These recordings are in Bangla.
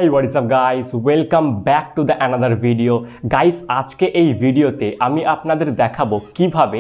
Hey, what is up guys? Welcome back to the another video. Guys, আজকে এই ভিডিওতে আমি আপনাদের দেখাবো কিভাবে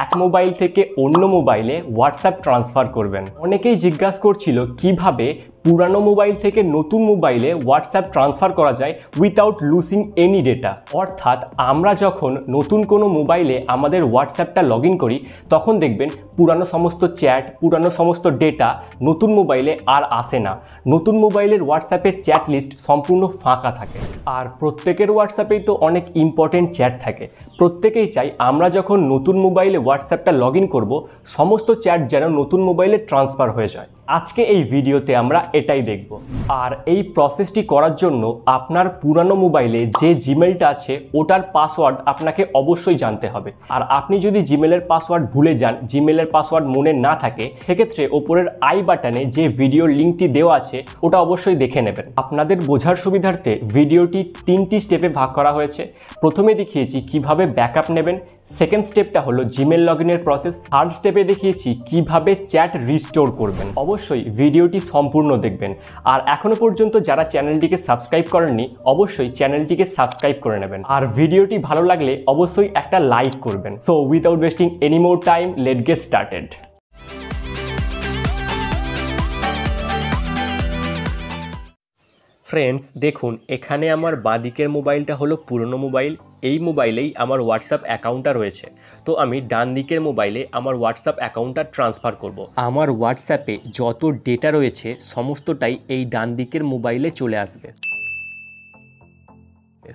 এক মোবাইল থেকে অন্য মোবাইলে হোয়াটসঅ্যাপ ট্রান্সফার করবেন। অনেকেই জিজ্ঞাসা করছিল কিভাবে পুরানো মোবাইল থেকে নতুন মোবাইলে হোয়াটসঅ্যাপ ট্রান্সফার করা যায় উইথাউট লুজিং এনি ডেটা। অর্থাৎ আমরা যখন নতুন কোনো মোবাইলে আমাদের হোয়াটসঅ্যাপটা লগ ইন করি তখন দেখবেন পুরানো সমস্ত চ্যাট, পুরানো সমস্ত ডেটা নতুন মোবাইলে আর আসে না। নতুন মোবাইলের হোয়াটসঅ্যাপের চ্যাট লিস্ট সম্পূর্ণ ফাঁকা থাকে। আর প্রত্যেকের হোয়াটসঅ্যাপেই তো অনেক ইম্পর্টেন্ট চ্যাট থাকে। প্রত্যেকেই চাই আমরা যখন নতুন মোবাইলে হোয়াটসঅ্যাপটা লগ ইন করবো সমস্ত চ্যাট যেন নতুন মোবাইলে ট্রান্সফার হয়ে যায়। আজকে এই ভিডিওতে আমরা এটাই দেখব। আর এই প্রসেসটি করার জন্য আপনার পুরানো মোবাইলে যে জিমেলটা আছে ওটার পাসওয়ার্ড আপনাকে অবশ্যই জানতে হবে। আর আপনি যদি জিমেলের পাসওয়ার্ড ভুলে যান, জিমেলের পাসওয়ার্ড মনে না থাকে, সেক্ষেত্রে ওপরের আই বাটনে যে ভিডিওর লিঙ্কটি দেওয়া আছে ওটা অবশ্যই দেখে নেবেন। আপনাদের বোঝার সুবিধার্থে ভিডিওটি 3টি স্টেপে ভাগ করা হয়েছে। প্রথমে দেখিয়েছি কিভাবে ব্যাকআপ নেবেন, সেকেন্ড স্টেপটা হলো জিমেল লগ ইনের প্রসেস, থার্ড স্টেপে দেখিয়েছি কিভাবে চ্যাট রিস্টোর করবেন। অবশ্যই ভিডিওটি সম্পূর্ণ দেখবেন। আর এখনো পর্যন্ত যারা চ্যানেলটিকে সাবস্ক্রাইব করেননি অবশ্যই চ্যানেলটিকে সাবস্ক্রাইব করে নেবেন। আর ভিডিওটি ভালো লাগলে অবশ্যই একটা লাইক করবেন। So without wasting any more time, late get started. Friends, দেখুন এখানে আমার বাঁদিকের মোবাইলটা হলো পুরনো মোবাইল। এই মোবাইলেই আমার হোয়াটসঅ্যাপ অ্যাকাউন্টটা রয়েছে। তো আমি ডান দিকের মোবাইলে আমার হোয়াটসঅ্যাপ অ্যাকাউন্টটা ট্রান্সফার করব। আমার হোয়াটসঅ্যাপে যত ডেটা রয়েছে সমস্তটাই এই ডান দিকের মোবাইলে চলে আসবে।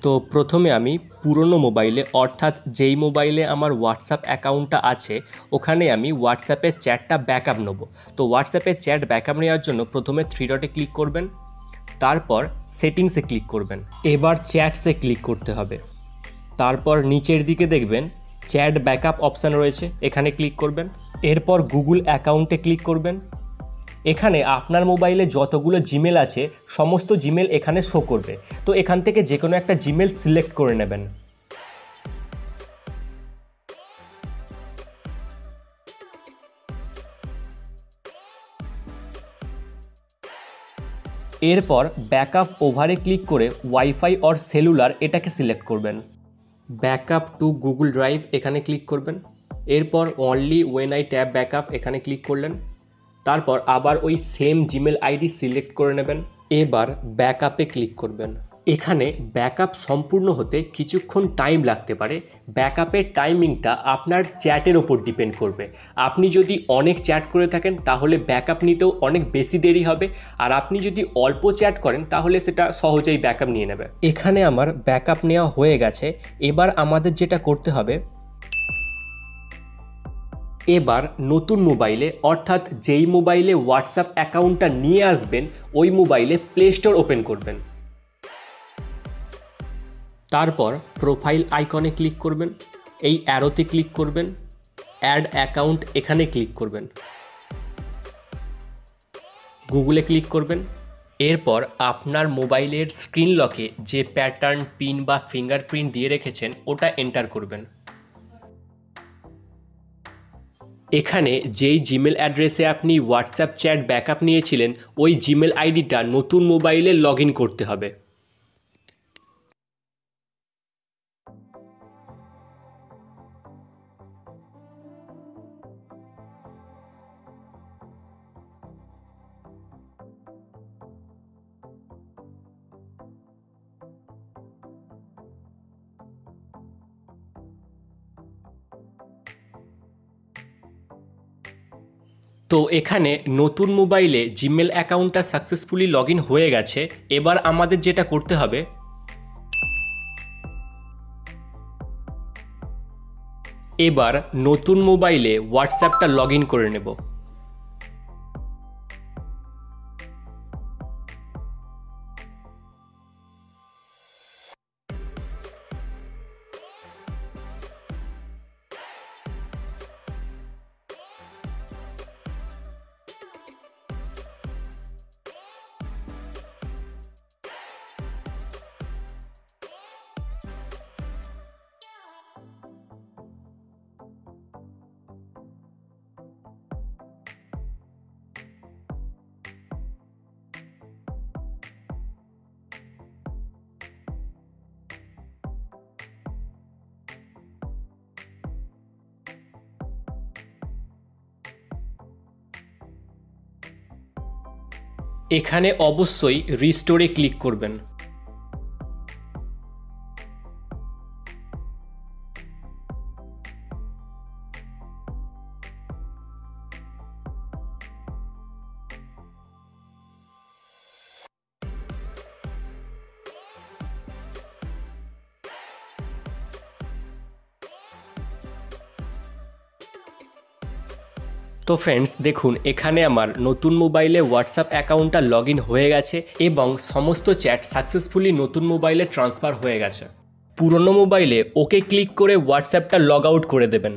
তো প্রথমে আমি পুরনো মোবাইলে, অর্থাৎ যেই মোবাইলে আমার হোয়াটসঅ্যাপ অ্যাকাউন্টটা আছে ওখানে আমি হোয়াটসঅ্যাপের চ্যাটটা ব্যাকআপ নেব। তো হোয়াটসঅ্যাপের চ্যাট ব্যাকআপ নেওয়ার জন্য প্রথমে 3 ডটে ক্লিক করবেন, তারপর সেটিংসে ক্লিক করবেন, এবার চ্যাটসে ক্লিক করতে হবে। তারপর নিচের দিকে দেখবেন চ্যাট ব্যাকআপ অপশান রয়েছে, এখানে ক্লিক করবেন। এরপর গুগল অ্যাকাউন্টে ক্লিক করবেন। এখানে আপনার মোবাইলে যতগুলো জিমেল আছে সমস্ত জিমেল এখানে শো করবে। তো এখান থেকে যে কোনো একটা জিমেল সিলেক্ট করে নেবেন। এরপর ব্যাকআপ ওভারে ক্লিক করে ওয়াইফাই অর সেলুলার এটাকে সিলেক্ট করবেন। ব্যাকআপ টু গুগল ড্রাইভ এখানে ক্লিক করবেন। এরপর only when I tap backup এখানে ক্লিক করলেন। তারপর আবার ওই সেম জিমেল আইডি সিলেক্ট করে নেবেন। এবার ব্যাকআপে ক্লিক করবেন। এখানে ব্যাকআপ সম্পূর্ণ হতে কিছুক্ষণ টাইম লাগতে পারে। ব্যাকআপের টাইমিংটা আপনার চ্যাটের ওপর ডিপেন্ড করবে। আপনি যদি অনেক চ্যাট করে থাকেন তাহলে ব্যাকআপ নিতেও অনেক বেশি দেরি হবে। আর আপনি যদি অল্প চ্যাট করেন তাহলে সেটা সহজেই ব্যাকআপ নিয়ে নেবে। এখানে আমার ব্যাকআপ নেওয়া হয়ে গেছে। এবার আমাদের যেটা করতে হবে, এবার নতুন মোবাইলে, অর্থাৎ যেই মোবাইলে হোয়াটসঅ্যাপ অ্যাকাউন্টটা নিয়ে আসবেন ওই মোবাইলে প্লে স্টোর ওপেন করবেন। তারপর প্রোফাইল আইকনে ক্লিক করবেন, এই অ্যারোতে ক্লিক করবেন, অ্যাড অ্যাকাউন্ট এখানে ক্লিক করবেন, গুগলে ক্লিক করবেন। এরপর আপনার মোবাইলের স্ক্রিন লকে যে প্যাটার্ন, পিন বা ফিঙ্গারপ্রিন্ট দিয়ে রেখেছেন ওটা এন্টার করবেন। এখানে যেই জিমেল অ্যাড্রেসে আপনি হোয়াটসঅ্যাপ চ্যাট ব্যাকআপ নিয়েছিলেন ওই জিমেল আইডিটা নতুন মোবাইলে লগ ইন করতে হবে। তো এখানে নতুন মোবাইলে জিমেল অ্যাকাউন্টটা সাকসেসফুলি লগ ইন হয়ে গেছে। এবার আমাদের যেটা করতে হবে, এবার নতুন মোবাইলে হোয়াটসঅ্যাপটা লগ ইন করে নেব। এখানে অবশ্যই রিস্টোরে ক্লিক করবেন। তো ফ্রেন্ডস দেখুন, এখানে আমার নতুন মোবাইলে হোয়াটসঅ্যাপ অ্যাকাউন্টটা লগ ইন হয়ে গেছে এবং সমস্ত চ্যাট সাকসেসফুলি নতুন মোবাইলে ট্রান্সফার হয়ে গেছে। পুরনো মোবাইলে ওকে ক্লিক করে হোয়াটসঅ্যাপটা লগ আউট করে দেবেন।